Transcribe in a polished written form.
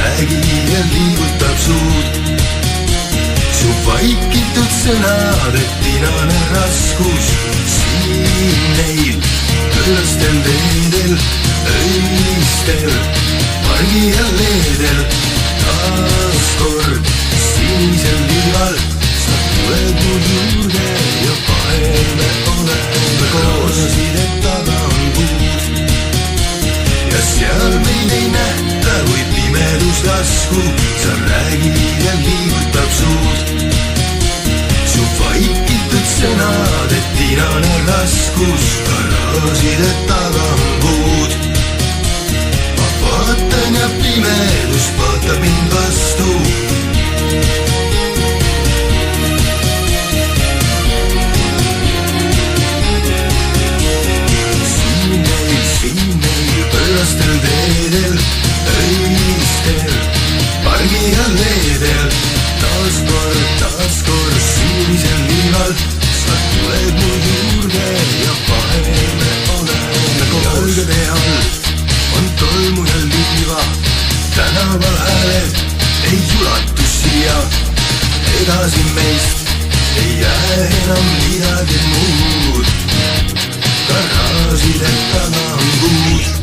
räägib ja liigutab suud. Su vaikitud sõnad, et tinane raskus siin neil kõlastel teedel, öistel, pargi ja leedel. Taas kord sinisel liival sa tuled mu juurde ja vahel me oleme koos. Sidet taga on puud ja seal meid ei nähta, kui pimedus lasku. Sa räägid ja liigutab suud. Su vaikitud sõnad, et tinane raskus, garaažide taga on puud. Ma vaatan ja pimedus vaatab mind vastu. Siin neil põlastel teedel, öistel, pargi ja leedel. Taas kord sinisel liival sa tuled mu juurde ja vahel me oleme koos. Jalgade all on tolmu ja liiva, tänaval hääled ei ulatu siia. Edasi meist ei jää enam midagi muud. Garaažide taga on puud.